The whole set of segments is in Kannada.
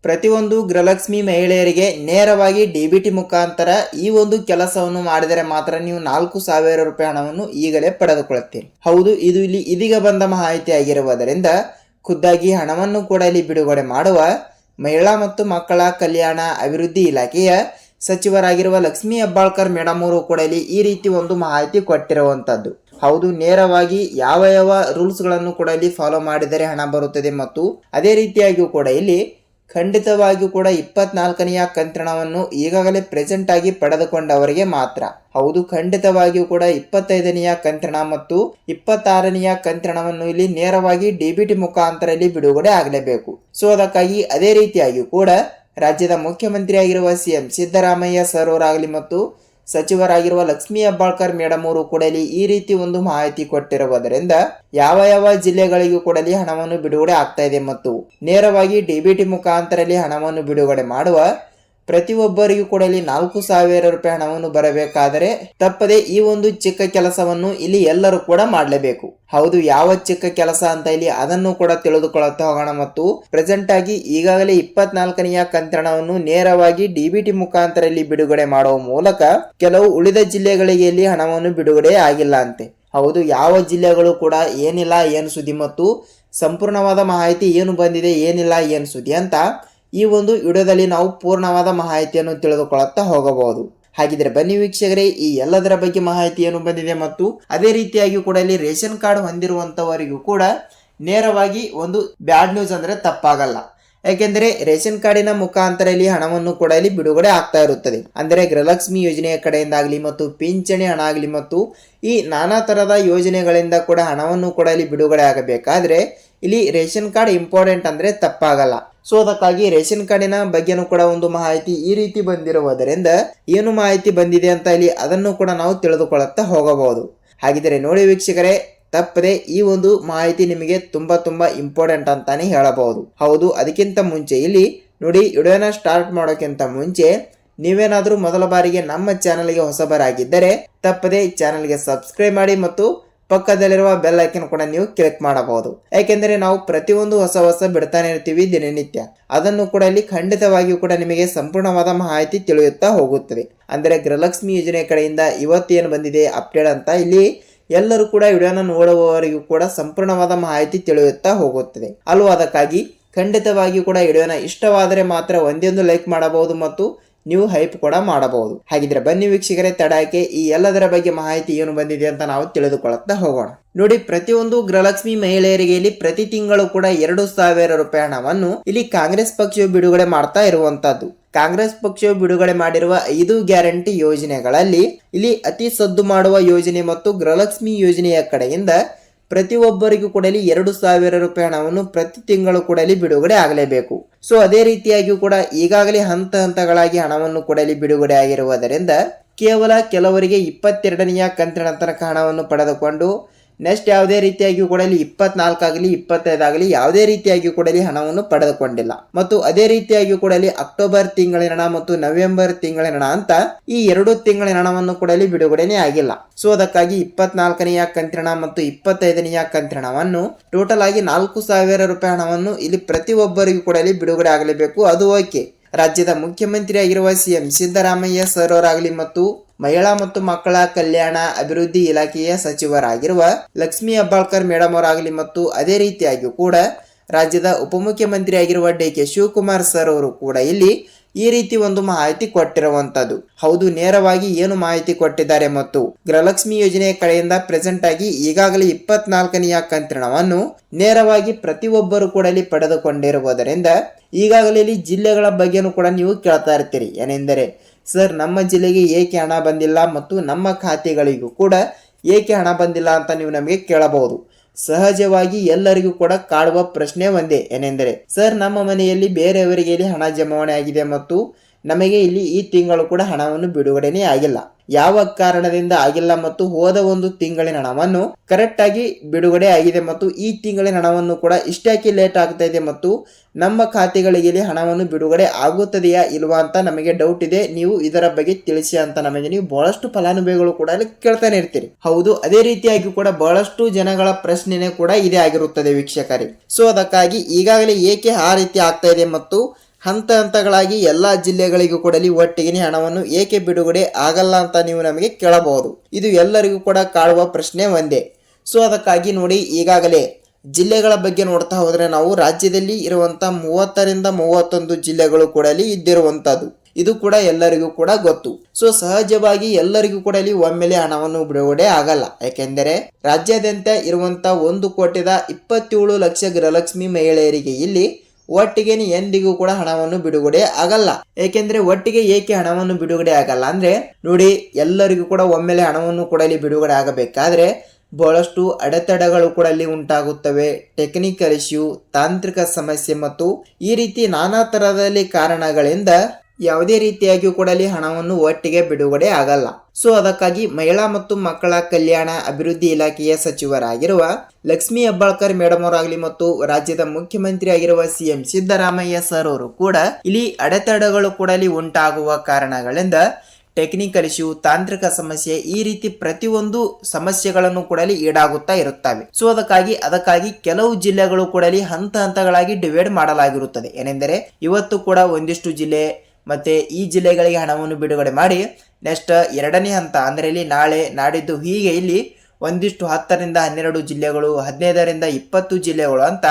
ಪ್ರತಿಯೊಂದು ಗೃಹಲಕ್ಷ್ಮಿ ಮಹಿಳೆಯರಿಗೆ ನೇರವಾಗಿ ಡಿಬಿಟಿ ಮುಖಾಂತರ ಈ ಒಂದು ಕೆಲಸವನ್ನು ಮಾಡಿದರೆ ಮಾತ್ರ ನೀವು 4,000 ರೂಪಾಯಿ ಹಣವನ್ನು ಈಗಲೇ ಪಡೆದುಕೊಳ್ಳುತ್ತೀರಿ. ಹೌದು, ಇದು ಇಲ್ಲಿ ಇದೀಗ ಬಂದ ಮಾಹಿತಿ ಆಗಿರುವುದರಿಂದ ಖುದ್ದಾಗಿ ಹಣವನ್ನು ಕೂಡ ಇಲ್ಲಿ ಬಿಡುಗಡೆ ಮಾಡುವ ಮಹಿಳಾ ಮತ್ತು ಮಕ್ಕಳ ಕಲ್ಯಾಣ ಅಭಿವೃದ್ಧಿ ಇಲಾಖೆಯ ಸಚಿವರಾಗಿರುವ ಲಕ್ಷ್ಮೀ ಹೆಬ್ಬಾಳ್ಕರ್ ಮೇಡಮ್ ಅವರು ಕೂಡ ಇಲ್ಲಿ ಈ ರೀತಿ ಒಂದು ಮಾಹಿತಿ ಕೊಟ್ಟಿರುವಂತದ್ದು. ಹೌದು, ನೇರವಾಗಿ ಯಾವ ಯಾವ ರೂಲ್ಸ್ಗಳನ್ನು ಕೂಡ ಇಲ್ಲಿ ಫಾಲೋ ಮಾಡಿದರೆ ಹಣ ಬರುತ್ತದೆ ಮತ್ತು ಅದೇ ರೀತಿಯಾಗಿಯೂ ಕೂಡ ಇಲ್ಲಿ ಖಂಡಿತವಾಗಿಯೂ ಕೂಡ 24ನೆಯ ಕಂತಿನವನ್ನು ಈಗಾಗಲೇ ಪ್ರೆಸೆಂಟ್ ಆಗಿ ಪಡೆದುಕೊಂಡವರಿಗೆ ಮಾತ್ರ. ಹೌದು, ಖಂಡಿತವಾಗಿಯೂ ಕೂಡ 25ನೆಯ ಕಂತಿನ ಮತ್ತು 26ನೆಯ ಕಂತಿನವನ್ನು ಇಲ್ಲಿ ನೇರವಾಗಿ ಡಿಬಿಟಿ ಮುಖಾಂತರ ಇಲ್ಲಿ ಬಿಡುಗಡೆ ಆಗಲೇಬೇಕು. ಸೊ ಅದಕ್ಕಾಗಿ ಅದೇ ರೀತಿಯಾಗಿಯೂ ಕೂಡ ರಾಜ್ಯದ ಮುಖ್ಯಮಂತ್ರಿಯಾಗಿರುವ ಸಿಎಂ ಸಿದ್ದರಾಮಯ್ಯ ಸರ್ ಅವರಾಗಲಿ ಮತ್ತು ಸಚಿವರಾಗಿರುವ ಲಕ್ಷ್ಮೀ ಹೆಬ್ಬಾಳ್ಕರ್ ಮೇಡಮ್ ಅವರು ಕೂಡ ಈ ರೀತಿ ಒಂದು ಮಾಹಿತಿ ಕೊಟ್ಟಿರುವುದರಿಂದ ಯಾವ ಯಾವ ಜಿಲ್ಲೆಗಳಿಗೂ ಕೂಡ ಹಣವನ್ನು ಬಿಡುಗಡೆ ಆಗ್ತಾ ಇದೆ ಮತ್ತು ನೇರವಾಗಿ ಡಿಬಿಟಿ ಮುಖಾಂತರ ಹಣವನ್ನು ಬಿಡುಗಡೆ ಮಾಡುವ ಪ್ರತಿಯೊಬ್ಬರಿಗೂ ಕೂಡ 4,000 ರೂಪಾಯಿ ಹಣವನ್ನು ಬರಬೇಕಾದರೆ ತಪ್ಪದೆ ಈ ಒಂದು ಚಿಕ್ಕ ಕೆಲಸವನ್ನು ಇಲ್ಲಿ ಎಲ್ಲರೂ ಕೂಡ ಮಾಡಲೇಬೇಕು. ಹೌದು, ಯಾವ ಚಿಕ್ಕ ಕೆಲಸ ಅಂತ ಇಲ್ಲಿ ಅದನ್ನು ಕೂಡ ತಿಳಿದುಕೊಳ್ಳುತ್ತಾ ಹೋಗೋಣ ಮತ್ತು ಪ್ರೆಸೆಂಟ್ ಆಗಿ ಈಗಾಗಲೇ 24ನೆಯ ಕಂತಿನವನ್ನು ನೇರವಾಗಿ ಡಿಬಿಟಿ ಮುಖಾಂತರ ಇಲ್ಲಿ ಬಿಡುಗಡೆ ಮಾಡುವ ಮೂಲಕ ಕೆಲವು ಉಳಿದ ಜಿಲ್ಲೆಗಳಿಗೆ ಇಲ್ಲಿ ಹಣವನ್ನು ಬಿಡುಗಡೆ ಆಗಿಲ್ಲ ಅಂತೆ. ಹೌದು, ಯಾವ ಜಿಲ್ಲೆಗಳು ಕೂಡ ಏನಿಲ್ಲ ಏನು ಸುದ್ದಿ ಮತ್ತು ಸಂಪೂರ್ಣವಾದ ಮಾಹಿತಿ ಏನು ಬಂದಿದೆ ಏನಿಲ್ಲ ಏನು ಸುದ್ದಿ ಅಂತ ಈ ಒಂದು ವಿಡಿಯೋದಲ್ಲಿ ನಾವು ಪೂರ್ಣವಾದ ಮಾಹಿತಿಯನ್ನು ತಿಳಿದುಕೊಳ್ಳುತ್ತಾ ಹೋಗಬಹುದು. ಹಾಗಿದ್ರೆ ಬನ್ನಿ ವೀಕ್ಷಕರೇ, ಈ ಎಲ್ಲದರ ಬಗ್ಗೆ ಮಾಹಿತಿ ಏನು ಬಂದಿದೆ ಮತ್ತು ಅದೇ ರೀತಿಯಾಗಿ ಕೂಡ ಇಲ್ಲಿ ರೇಷನ್ ಕಾರ್ಡ್ ಹೊಂದಿರುವಂತವರಿಗೂ ಕೂಡ ನೇರವಾಗಿ ಒಂದು ಬ್ಯಾಡ್ ನ್ಯೂಸ್ ಅಂದ್ರೆ ತಪ್ಪಾಗಲ್ಲ. ಯಾಕೆಂದ್ರೆ ರೇಷನ್ ಕಾರ್ಡಿನ ಮುಖಾಂತರ ಇಲ್ಲಿ ಹಣವನ್ನು ಕೂಡ ಇಲ್ಲಿ ಬಿಡುಗಡೆ ಆಗ್ತಾ ಇರುತ್ತದೆ. ಅಂದರೆ ಗೃಹಲಕ್ಷ್ಮಿ ಯೋಜನೆಯ ಕಡೆಯಿಂದ ಆಗಲಿ ಮತ್ತು ಪಿಂಚಣಿ ಹಣ ಆಗಲಿ ಮತ್ತು ಈ ನಾನಾ ತರಹದ ಯೋಜನೆಗಳಿಂದ ಕೂಡ ಹಣವನ್ನು ಕೂಡ ಇಲ್ಲಿ ಬಿಡುಗಡೆ ಆಗಬೇಕಾದ್ರೆ ಇಲ್ಲಿ ರೇಷನ್ ಕಾರ್ಡ್ ಇಂಪಾರ್ಟೆಂಟ್ ಅಂದ್ರೆ ತಪ್ಪಾಗಲ್ಲ. ಸೊ ಅದಕ್ಕಾಗಿ ರೇಷನ್ ಕಾರ್ಡಿನ ಬಗ್ಗೆನೂ ಕೂಡ ಒಂದು ಮಾಹಿತಿ ಈ ರೀತಿ ಬಂದಿರುವುದರಿಂದ ಏನು ಮಾಹಿತಿ ಬಂದಿದೆ ಅಂತ ಇಲ್ಲಿ ಅದನ್ನು ಕೂಡ ನಾವು ತಿಳಿದುಕೊಳ್ಳುತ್ತಾ ಹೋಗಬಹುದು. ಹಾಗಿದ್ರೆ ನೋಡಿ ವೀಕ್ಷಕರೇ, ತಪ್ಪದೆ ಈ ಒಂದು ಮಾಹಿತಿ ನಿಮಗೆ ತುಂಬಾ ಇಂಪಾರ್ಟೆಂಟ್ ಅಂತಾನೆ ಹೇಳಬಹುದು. ಹೌದು, ಅದಕ್ಕಿಂತ ಮುಂಚೆ ಇಲ್ಲಿ ನೋಡಿ, ವಿಡಿಯೋನ ಸ್ಟಾರ್ಟ್ ಮಾಡೋಕ್ಕಿಂತ ಮುಂಚೆ ನೀವೇನಾದ್ರೂ ಮೊದಲ ಬಾರಿಗೆ ನಮ್ಮ ಚಾನಲ್ಗೆ ಹೊಸಬರಾಗಿದ್ದರೆ ತಪ್ಪದೆ ಚಾನಲ್ಗೆ ಸಬ್ಸ್ಕ್ರೈಬ್ ಮಾಡಿ ಮತ್ತು ಪಕ್ಕದಲ್ಲಿರುವ ಬೆಲ್ ಐಕನ್ ಕೂಡ ನೀವು ಕ್ಲಿಕ್ ಮಾಡಬಹುದು. ಯಾಕೆಂದ್ರೆ ನಾವು ಪ್ರತಿಯೊಂದು ಹೊಸ ಬಿಡ್ತಾನೆ ಇರ್ತೀವಿ ದಿನನಿತ್ಯ. ಅದನ್ನು ಕೂಡ ಇಲ್ಲಿ ಖಂಡಿತವಾಗಿಯೂ ಕೂಡ ನಿಮಗೆ ಸಂಪೂರ್ಣವಾದ ಮಾಹಿತಿ ತಿಳಿಯುತ್ತಾ ಹೋಗುತ್ತದೆ. ಅಂದ್ರೆ ಗೃಹಲಕ್ಷ್ಮಿ ಯೋಜನೆ ಕಡೆಯಿಂದ ಇವತ್ತು ಏನು ಬಂದಿದೆ ಅಪ್ಡೇಟ್ ಅಂತ ಇಲ್ಲಿ ಎಲ್ಲರೂ ಕೂಡ ವಿಡಿಯೋನ ನೋಡುವವರಿಗೂ ಕೂಡ ಸಂಪೂರ್ಣವಾದ ಮಾಹಿತಿ ತಿಳಿಯುತ್ತಾ ಹೋಗುತ್ತದೆ ಅಲ್ವಾ. ಅದಕ್ಕಾಗಿ ಖಂಡಿತವಾಗಿಯೂ ಕೂಡ ವಿಡಿಯೋನ ಇಷ್ಟವಾದರೆ ಮಾತ್ರ ಒಂದೊಂದು ಲೈಕ್ ಮಾಡಬಹುದು ಮತ್ತು ನೀವು ಹೈಪ್ ಕೂಡ ಮಾಡಬಹುದು. ಹಾಗಿದ್ರೆ ಬನ್ನಿ ವೀಕ್ಷಕರೇ, ತಡಕ್ಕೆ ಈ ಎಲ್ಲದರ ಬಗ್ಗೆ ಮಾಹಿತಿ ಏನು ಬಂದಿದೆ ಅಂತ ನಾವು ತಿಳಿದುಕೊಳ್ಳುತ್ತಾ ಹೋಗೋಣ. ನೋಡಿ, ಪ್ರತಿಯೊಂದು ಗೃಹಲಕ್ಷ್ಮಿ ಮಹಿಳೆಯರಿಗೆ ಇಲ್ಲಿ ಪ್ರತಿ ತಿಂಗಳು ಕೂಡ 2,000 ರೂಪಾಯಿ ಹಣವನ್ನು ಇಲ್ಲಿ ಕಾಂಗ್ರೆಸ್ ಪಕ್ಷವು ಬಿಡುಗಡೆ ಮಾಡ್ತಾ ಇರುವಂತದ್ದು. ಕಾಂಗ್ರೆಸ್ ಪಕ್ಷವು ಬಿಡುಗಡೆ ಮಾಡಿರುವ 5 ಗ್ಯಾರಂಟಿ ಯೋಜನೆಗಳಲ್ಲಿ ಇಲ್ಲಿ ಅತಿ ಸದ್ದು ಮಾಡುವ ಯೋಜನೆ ಮತ್ತು ಗೃಹಲಕ್ಷ್ಮಿ ಯೋಜನೆಯ ಕಡೆಯಿಂದ ಪ್ರತಿಯೊಬ್ಬರಿಗೂ ಕೂಡ 2,000 ರೂಪಾಯಿ ಹಣವನ್ನು ಪ್ರತಿ ತಿಂಗಳು ಕೂಡ ಬಿಡುಗಡೆ ಆಗಲೇಬೇಕು. ಸೊ ಅದೇ ರೀತಿಯಾಗಿಯೂ ಕೂಡ ಈಗಾಗಲೇ ಹಂತಗಳಾಗಿ ಹಣವನ್ನು ಕೂಡ ಬಿಡುಗಡೆ ಆಗಿರುವುದರಿಂದ ಕೇವಲ ಕೆಲವರಿಗೆ 22ನೆಯ ಕಂತಿನ ತನಕ ಹಣವನ್ನು ಪಡೆದುಕೊಂಡು ನೆಕ್ಸ್ಟ್ ಯಾವುದೇ ರೀತಿಯಾಗಿಯೂ ಕೂಡ 24 ಆಗಲಿ 25 ಆಗಲಿ ಯಾವುದೇ ರೀತಿಯಾಗಿಯೂ ಕೂಡ ಹಣವನ್ನು ಪಡೆದುಕೊಂಡಿಲ್ಲ. ಮತ್ತು ಅದೇ ರೀತಿಯಾಗಿಯೂ ಕೂಡ ಅಕ್ಟೋಬರ್ ತಿಂಗಳಿನ ಹಣ ಮತ್ತು ನವೆಂಬರ್ ತಿಂಗಳಿನ ಹಣ ಅಂತ ಈ 2 ತಿಂಗಳಿನ ಹಣವನ್ನು ಕೂಡ ಬಿಡುಗಡೆನೇ ಆಗಿಲ್ಲ. ಸೊ ಅದಕ್ಕಾಗಿ 24ನೆಯ ಕಂತಿನ ಮತ್ತು 25ನೆಯ ಕಂತಿನ ಹಣವನ್ನು ಟೋಟಲ್ ಆಗಿ 4,000 ರೂಪಾಯಿ ಹಣವನ್ನು ಇಲ್ಲಿ ಪ್ರತಿಯೊಬ್ಬರಿಗೂ ಕೂಡ ಬಿಡುಗಡೆ ಆಗಲೇಬೇಕು. ಅದು ಓಕೆ. ರಾಜ್ಯದ ಮುಖ್ಯಮಂತ್ರಿ ಆಗಿರುವ ಸಿಎಂ ಸಿದ್ದರಾಮಯ್ಯ ಸರ್ ಅವರಾಗಲಿ ಮತ್ತು ಮಹಿಳಾ ಮತ್ತು ಮಕ್ಕಳ ಕಲ್ಯಾಣ ಅಭಿವೃದ್ಧಿ ಇಲಾಖೆಯ ಸಚಿವರಾಗಿರುವ ಲಕ್ಷ್ಮೀ ಹೆಬ್ಬಾಳ್ಕರ್ ಮೇಡಮ್ ಅವರಾಗಲಿ ಮತ್ತು ಅದೇ ರೀತಿಯಾಗಿಯೂ ಕೂಡ ರಾಜ್ಯದ ಉಪಮುಖ್ಯಮಂತ್ರಿ ಆಗಿರುವ DK ಶಿವಕುಮಾರ್ ಸರ್ ಅವರು ಕೂಡ ಇಲ್ಲಿ ಈ ರೀತಿ ಒಂದು ಮಾಹಿತಿ ಕೊಟ್ಟಿರುವಂತದ್ದು. ಹೌದು, ನೇರವಾಗಿ ಏನು ಮಾಹಿತಿ ಕೊಟ್ಟಿದ್ದಾರೆ ಮತ್ತು ಗೃಹಲಕ್ಷ್ಮಿ ಯೋಜನೆಯ ಕಡೆಯಿಂದ ಪ್ರೆಸೆಂಟ್ ಆಗಿ ಈಗಾಗಲೇ 24ನೆಯ ಕಂತಿನವನ್ನು ನೇರವಾಗಿ ಪ್ರತಿಯೊಬ್ಬರು ಕೂಡ ಇಲ್ಲಿ ಪಡೆದುಕೊಂಡಿರುವುದರಿಂದ ಈಗಾಗಲೇ ಇಲ್ಲಿ ಜಿಲ್ಲೆಗಳ ಬಗ್ಗೆನೂ ಕೂಡ ನೀವು ಕೇಳ್ತಾ ಇರ್ತೀರಿ. ಏನೆಂದರೆ ಸರ್, ನಮ್ಮ ಜಿಲ್ಲೆಗೆ ಏಕೆ ಹಣ ಬಂದಿಲ್ಲ ಮತ್ತು ನಮ್ಮ ಖಾತೆಗಳಿಗೂ ಕೂಡ ಏಕೆ ಹಣ ಬಂದಿಲ್ಲ ಅಂತ ನೀವು ನಮಗೆ ಕೇಳಬಹುದು. ಸಹಜವಾಗಿ ಎಲ್ಲರಿಗೂ ಕೂಡ ಕಾಡುವ ಪ್ರಶ್ನೆ ಒಂದೇ, ಏನೆಂದರೆ ಸರ್, ನಮ್ಮ ಮನೆಯಲ್ಲಿ ಬೇರೆಯವರಿಗೆ ಇಲ್ಲಿ ಹಣ ಜಮಾವಣೆ ಆಗಿದೆ ಮತ್ತು ನಮಗೆ ಇಲ್ಲಿ ಈ ತಿಂಗಳು ಕೂಡ ಹಣವನ್ನು ಬಿಡುಗಡೆನೇ ಆಗಿಲ್ಲ. ಯಾವ ಕಾರಣದಿಂದ ಆಗಿಲ್ಲ ಮತ್ತು ಹೋದ ಒಂದು ತಿಂಗಳಿನ ಹಣವನ್ನು ಕರೆಕ್ಟ್ ಆಗಿ ಬಿಡುಗಡೆ ಆಗಿದೆ ಮತ್ತು ಈ ತಿಂಗಳಿನ ಹಣವನ್ನು ಕೂಡ ಇಷ್ಟಾಗಿ ಲೇಟ್ ಆಗ್ತಾ ಇದೆ ಮತ್ತು ನಮ್ಮ ಖಾತೆಗಳಿಗೆ ಹಣವನ್ನು ಬಿಡುಗಡೆ ಆಗುತ್ತದೆಯಾ ಇಲ್ವಾ ಅಂತ ನಮಗೆ ಡೌಟ್ ಇದೆ, ನೀವು ಇದರ ಬಗ್ಗೆ ತಿಳಿಸಿ ಅಂತ ನಮಗೆ ನೀವು ಬಹಳಷ್ಟು ಫಲಾನುಭವಿಗಳು ಕೂಡ ಕೇಳ್ತಾನೆ ಇರ್ತೀರಿ. ಹೌದು, ಅದೇ ರೀತಿಯಾಗಿ ಕೂಡ ಬಹಳಷ್ಟು ಜನಗಳ ಪ್ರಶ್ನೆನೇ ಕೂಡ ಇದೇ ಆಗಿರುತ್ತದೆ ವೀಕ್ಷಕರೇ. ಸೊ ಅದಕ್ಕಾಗಿ ಈಗಾಗಲೇ ಏಕೆ ಆ ರೀತಿ ಆಗ್ತಾ ಇದೆ ಮತ್ತು ಹಂತ ಹಂತಗಳಾಗಿ ಎಲ್ಲಾ ಜಿಲ್ಲೆಗಳಿಗೂ ಕೂಡ ಒಟ್ಟಿಗೆ ಹಣವನ್ನು ಏಕೆ ಬಿಡುಗಡೆ ಆಗಲ್ಲ ಅಂತ ನೀವು ನಮಗೆ ಕೇಳಬಹುದು. ಇದು ಎಲ್ಲರಿಗೂ ಕೂಡ ಕಾಡುವ ಪ್ರಶ್ನೆ ಒಂದೇ. ಸೊ ಅದಕ್ಕಾಗಿ ನೋಡಿ, ಈಗಾಗಲೇ ಜಿಲ್ಲೆಗಳ ಬಗ್ಗೆ ನೋಡ್ತಾ ಹೋದ್ರೆ ನಾವು ರಾಜ್ಯದಲ್ಲಿ ಇರುವಂತ 30ರಿಂದ 31 ಜಿಲ್ಲೆಗಳು ಕೂಡ ಇದ್ದಿರುವಂತದ್ದು. ಇದು ಕೂಡ ಎಲ್ಲರಿಗೂ ಕೂಡ ಗೊತ್ತು. ಸೊ ಸಹಜವಾಗಿ ಎಲ್ಲರಿಗೂ ಕೂಡ ಒಮ್ಮೆಲೆ ಹಣವನ್ನು ಬಿಡುಗಡೆ ಆಗಲ್ಲ. ಯಾಕೆಂದರೆ ರಾಜ್ಯಾದ್ಯಂತ ಇರುವಂತ 1,27 ಲಕ್ಷ ಗೃಹಲಕ್ಷ್ಮಿ ಮಹಿಳೆಯರಿಗೆ ಇಲ್ಲಿ ಒಟ್ಟಿಗೆ ಎಂದಿಗೂ ಕೂಡ ಹಣವನ್ನು ಬಿಡುಗಡೆ ಆಗಲ್ಲ. ಏಕೆಂದ್ರೆ ಒಟ್ಟಿಗೆ ಏಕೆ ಹಣವನ್ನು ಬಿಡುಗಡೆ ಆಗಲ್ಲ ಅಂದ್ರೆ ನೋಡಿ, ಎಲ್ಲರಿಗೂ ಕೂಡ ಒಮ್ಮೆಲೆ ಹಣವನ್ನು ಕೂಡ ಬಿಡುಗಡೆ ಆಗಬೇಕಾದ್ರೆ ಬಹಳಷ್ಟು ಅಡೆತಡೆಗಳು ಕೂಡ ಅಲ್ಲಿ ಉಂಟಾಗುತ್ತವೆ. ಟೆಕ್ನಿಕಲ್ ಇಶ್ಯೂ, ತಾಂತ್ರಿಕ ಸಮಸ್ಯೆ ಮತ್ತು ಈ ರೀತಿ ನಾನಾ ತರದಲ್ಲಿ ಕಾರಣಗಳಿಂದ ಯಾವುದೇ ರೀತಿಯಾಗಿಯೂ ಕೂಡ ಹಣವನ್ನು ಒಟ್ಟಿಗೆ ಬಿಡುಗಡೆ ಆಗಲ್ಲ. ಸೊ ಅದಕ್ಕಾಗಿ ಮಹಿಳಾ ಮತ್ತು ಮಕ್ಕಳ ಕಲ್ಯಾಣ ಅಭಿವೃದ್ಧಿ ಇಲಾಖೆಯ ಸಚಿವರಾಗಿರುವ ಲಕ್ಷ್ಮೀ ಹೆಬ್ಬಾಳ್ಕರ್ ಮೇಡಮ್ ಅವರಾಗಲಿ ಮತ್ತು ರಾಜ್ಯದ ಮುಖ್ಯಮಂತ್ರಿ ಆಗಿರುವ CM ಸಿದ್ದರಾಮಯ್ಯ ಸರ್ ಅವರು ಕೂಡ ಇಲ್ಲಿ ಅಡೆತಡೆಗಳು ಕೂಡ ಉಂಟಾಗುವ ಕಾರಣಗಳಿಂದ ಟೆಕ್ನಿಕಲ್ ಇಶ್ಯೂ, ತಾಂತ್ರಿಕ ಸಮಸ್ಯೆ, ಈ ರೀತಿ ಪ್ರತಿಯೊಂದು ಸಮಸ್ಯೆಗಳನ್ನು ಕೂಡ ಈಡಾಗುತ್ತಾ ಇರುತ್ತವೆ. ಸೊ ಅದಕ್ಕಾಗಿ ಕೆಲವು ಜಿಲ್ಲೆಗಳು ಕೂಡ ಹಂತ ಹಂತಗಳಾಗಿ ಡಿವೈಡ್ ಮಾಡಲಾಗಿರುತ್ತದೆ. ಏನೆಂದರೆ ಇವತ್ತು ಕೂಡ ಒಂದಿಷ್ಟು ಜಿಲ್ಲೆ ಮತ್ತೆ ಈ ಜಿಲ್ಲೆಗಳಿಗೆ ಹಣವನ್ನು ಬಿಡುಗಡೆ ಮಾಡಿ ನೆಕ್ಸ್ಟ್ 2ನೇ ಹಂತ ಅಂದ್ರೆ ಇಲ್ಲಿ ನಾಳೆ ನಾಡಿದ್ದು ಹೀಗೆ ಇಲ್ಲಿ ಒಂದಿಷ್ಟು 10ರಿಂದ 12 ಜಿಲ್ಲೆಗಳು, 15ರಿಂದ 20 ಜಿಲ್ಲೆಗಳು ಅಂತ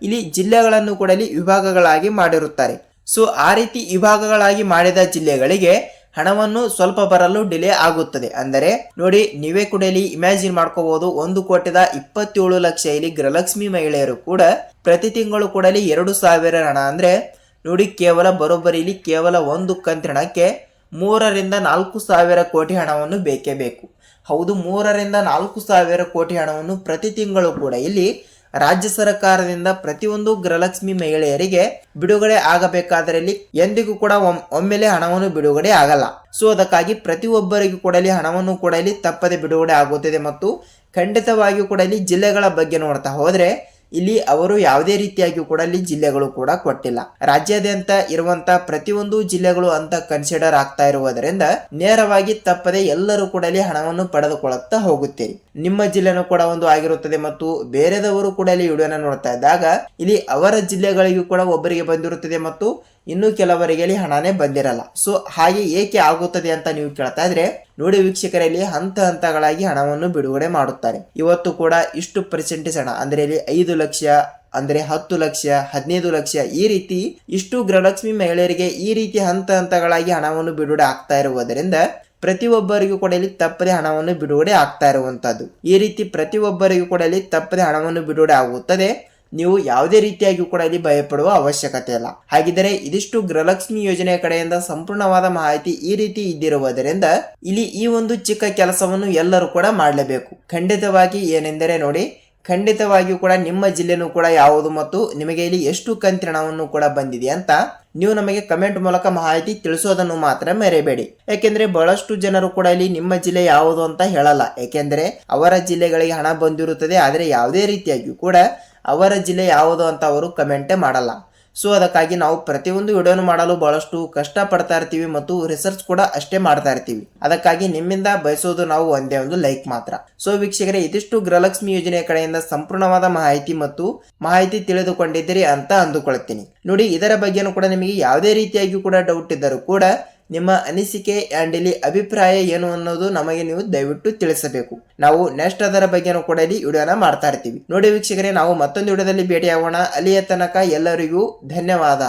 ಇಲ್ಲಿ ಜಿಲ್ಲೆಗಳನ್ನು ಕೂಡ ವಿಭಾಗಗಳಾಗಿ ಮಾಡಿರುತ್ತಾರೆ. ಸೊ ಆ ರೀತಿ ವಿಭಾಗಗಳಾಗಿ ಮಾಡಿದ ಜಿಲ್ಲೆಗಳಿಗೆ ಹಣವನ್ನು ಸ್ವಲ್ಪ ಬರಲು ಡಿಲೇ ಆಗುತ್ತದೆ. ಅಂದರೆ ನೋಡಿ, ನೀವೇ ಕೂಡ ಇಲ್ಲಿ ಇಮ್ಯಾಜಿನ್ ಮಾಡ್ಕೋಬಹುದು, 1,27 ಲಕ್ಷ ಇಲ್ಲಿ ಗೃಹಲಕ್ಷ್ಮಿ ಮಹಿಳೆಯರು ಕೂಡ ಪ್ರತಿ ತಿಂಗಳು ಕೂಡ 2,000 ಹಣ ಅಂದ್ರೆ ನೋಡಿ, ಕೇವಲ ಕೇವಲ ಒಂದು ಕಂತಿನಕ್ಕೆ 3ರಿಂದ 4,000 ಕೋಟಿ ಹಣವನ್ನು ಬೇಕೇ ಬೇಕು. ಹೌದು, 3ರಿಂದ 4,000 ಕೋಟಿ ಹಣವನ್ನು ಪ್ರತಿ ತಿಂಗಳು ಕೂಡ ಇಲ್ಲಿ ರಾಜ್ಯ ಸರ್ಕಾರದಿಂದ ಪ್ರತಿಯೊಂದು ಗೃಹಲಕ್ಷ್ಮಿ ಮಹಿಳೆಯರಿಗೆ ಬಿಡುಗಡೆ ಆಗಬೇಕಾದರೆ ಇಲ್ಲಿ ಎಂದಿಗೂ ಕೂಡ ಒಮ್ಮೆಲೆ ಹಣವನ್ನು ಬಿಡುಗಡೆ ಆಗಲ್ಲ. ಸೊ ಅದಕ್ಕಾಗಿ ಪ್ರತಿಯೊಬ್ಬರಿಗೂ ಕೂಡ ಹಣವನ್ನು ಕೂಡ ತಪ್ಪದೆ ಬಿಡುಗಡೆ ಆಗುತ್ತದೆ. ಮತ್ತು ಖಂಡಿತವಾಗಿಯೂ ಕೂಡ ಜಿಲ್ಲೆಗಳ ಬಗ್ಗೆ ನೋಡ್ತಾ ಹೋದ್ರೆ ಇಲ್ಲಿ ಅವರು ಯಾವುದೇ ರೀತಿಯಾಗಿಯೂ ಕೂಡ ಜಿಲ್ಲೆಗಳು ಕೂಡ ಕೊಟ್ಟಿಲ್ಲ. ರಾಜ್ಯಾದ್ಯಂತ ಇರುವಂತ ಪ್ರತಿಯೊಂದು ಜಿಲ್ಲೆಗಳು ಅಂತ ಕನ್ಸಿಡರ್ ಆಗ್ತಾ ಇರುವುದರಿಂದ ನೇರವಾಗಿ ತಪ್ಪದೆ ಎಲ್ಲರೂ ಕೂಡ ಹಣವನ್ನು ಪಡೆದುಕೊಳ್ಳುತ್ತಾ ಹೋಗುತ್ತೀರಿ. ನಿಮ್ಮ ಜಿಲ್ಲೆನೂ ಕೂಡ ಒಂದು ಆಗಿರುತ್ತದೆ ಮತ್ತು ಬೇರೆದವರು ಕೂಡ ವಿಡಿಯೋನ ನೋಡ್ತಾ ಇದ್ದಾಗ ಇಲ್ಲಿ ಅವರ ಜಿಲ್ಲೆಗಳಿಗೂ ಕೂಡ ಒಬ್ಬರಿಗೆ ಬಂದಿರುತ್ತದೆ ಮತ್ತು ಇನ್ನು ಕೆಲವರಿಗೆ ಹಣನೇ ಬಂದಿರಲ್ಲ. ಸೊ ಹಾಗೆ ಏಕೆ ಆಗುತ್ತದೆ ಅಂತ ನೀವು ಕೇಳ್ತಾ ಇದ್ರೆ ನೋಡಿ ವೀಕ್ಷಕರಲ್ಲಿ, ಹಂತ ಹಂತಗಳಾಗಿ ಹಣವನ್ನು ಬಿಡುಗಡೆ ಮಾಡುತ್ತಾರೆ. ಇವತ್ತು ಕೂಡ ಇಷ್ಟು ಪರ್ಸೆಂಟೇಜ್ ಹಣ ಅಂದ್ರೆ ಇಲ್ಲಿ 5 ಲಕ್ಷ ಅಂದ್ರೆ 10 ಲಕ್ಷ 15 ಲಕ್ಷ ಈ ರೀತಿ ಇಷ್ಟು ಗೃಹಲಕ್ಷ್ಮಿ ಮಹಿಳೆಯರಿಗೆ ಈ ರೀತಿ ಹಂತ ಹಂತಗಳಾಗಿ ಹಣವನ್ನು ಬಿಡುಗಡೆ ಆಗ್ತಾ ಇರುವುದರಿಂದ ಪ್ರತಿಯೊಬ್ಬರಿಗೂ ಕೂಡ ಇಲ್ಲಿ ತಪ್ಪದೆ ಹಣವನ್ನು ಬಿಡುಗಡೆ ಆಗ್ತಾ ಇರುವಂತದ್ದು. ಈ ರೀತಿ ಪ್ರತಿಯೊಬ್ಬರಿಗೂ ಕೂಡ ಇಲ್ಲಿ ತಪ್ಪದೆ ಹಣವನ್ನು ಬಿಡುಗಡೆ ಆಗುತ್ತದೆ. ನೀವು ಯಾವುದೇ ರೀತಿಯಾಗಿ ಕೂಡ ಇಲ್ಲಿ ಭಯಪಡುವ ಅವಶ್ಯಕತೆ ಇಲ್ಲ. ಹಾಗಿದ್ದರೆ ಇದಿಷ್ಟು ಗೃಹಲಕ್ಷ್ಮಿ ಯೋಜನೆಯ ಕಡೆಯಿಂದ ಸಂಪೂರ್ಣವಾದ ಮಾಹಿತಿ ಈ ರೀತಿ ಇದ್ದಿರುವುದರಿಂದ ಇಲ್ಲಿ ಈ ಒಂದು ಚಿಕ್ಕ ಕೆಲಸವನ್ನು ಎಲ್ಲರೂ ಕೂಡ ಮಾಡಲೇಬೇಕು. ಖಂಡಿತವಾಗಿ ಏನೆಂದರೆ ನೋಡಿ, ಖಂಡಿತವಾಗಿಯೂ ಕೂಡ ನಿಮ್ಮ ಜಿಲ್ಲೆನೂ ಕೂಡ ಯಾವುದು ಮತ್ತು ನಿಮಗೆ ಇಲ್ಲಿ ಎಷ್ಟು ಕಂತಿನ ಹಣವನ್ನು ಕೂಡ ಬಂದಿದೆ ಅಂತ ನೀವು ನಮಗೆ ಕಮೆಂಟ್ ಮೂಲಕ ಮಾಹಿತಿ ತಿಳಿಸೋದನ್ನು ಮಾತ್ರ ಮರೆಯಬೇಡಿ. ಯಾಕೆಂದ್ರೆ ಬಹಳಷ್ಟು ಜನರು ಕೂಡ ಇಲ್ಲಿ ನಿಮ್ಮ ಜಿಲ್ಲೆ ಯಾವುದು ಅಂತ ಹೇಳಲ್ಲ. ಯಾಕೆಂದ್ರೆ ಅವರ ಜಿಲ್ಲೆಗಳಿಗೆ ಹಣ ಬಂದಿರುತ್ತದೆ, ಆದರೆ ಯಾವುದೇ ರೀತಿಯಾಗಿಯೂ ಕೂಡ ಅವರ ಜಿಲ್ಲೆ ಯಾವುದು ಅಂತ ಅವರು ಕಮೆಂಟೇ ಮಾಡಲ್ಲ. ಸೊ ಅದಕ್ಕಾಗಿ ನಾವು ಪ್ರತಿಯೊಂದು ವಿಡಿಯೋನು ಮಾಡಲು ಬಹಳಷ್ಟು ಕಷ್ಟ ಪಡ್ತಾ ಇರ್ತೀವಿ ಮತ್ತು ರಿಸರ್ಚ್ ಕೂಡ ಅಷ್ಟೇ ಮಾಡ್ತಾ ಇರ್ತೀವಿ. ಅದಕ್ಕಾಗಿ ನಿಮ್ಮಿಂದ ಬಯಸೋದು ನಾವು ಒಂದೇ ಒಂದು ಲೈಕ್ ಮಾತ್ರ. ಸೊ ವೀಕ್ಷಕರೇ, ಇದಿಷ್ಟು ಗೃಹಲಕ್ಷ್ಮಿ ಯೋಜನೆಯ ಕಡೆಯಿಂದ ಸಂಪೂರ್ಣವಾದ ಮಾಹಿತಿ ತಿಳಿದುಕೊಂಡಿದ್ದೀರಿ ಅಂತ ಅಂದುಕೊಳ್ತೀನಿ. ನೋಡಿ, ಇದರ ಬಗ್ಗೆನೂ ಕೂಡ ನಿಮಗೆ ಯಾವುದೇ ರೀತಿಯಾಗಿ ಕೂಡ ಡೌಟ್ ಇದ್ದರೂ ಕೂಡ ನಿಮ್ಮ ಅನಿಸಿಕೆ ಅಂಡ್ ಇಲ್ಲಿ ಅಭಿಪ್ರಾಯ ಏನು ಅನ್ನೋದು ನಮಗೆ ನೀವು ದಯವಿಟ್ಟು ತಿಳಿಸಬೇಕು. ನಾವು ನೆಕ್ಸ್ಟ್ ಅದರ ಬಗ್ಗೆನೂ ಕೂಡ ಇಲ್ಲಿ ವಿಡಿಯೋನ ಮಾಡ್ತಾ ಇರ್ತೀವಿ. ನೋಡಿ ವೀಕ್ಷಕರೇ, ನಾವು ಮತ್ತೊಂದು ವಿಡಿಯೋದಲ್ಲಿ ಭೇಟಿಯಾಗೋಣ. ಅಲ್ಲಿಯ ತನಕ ಎಲ್ಲರಿಗೂ ಧನ್ಯವಾದ.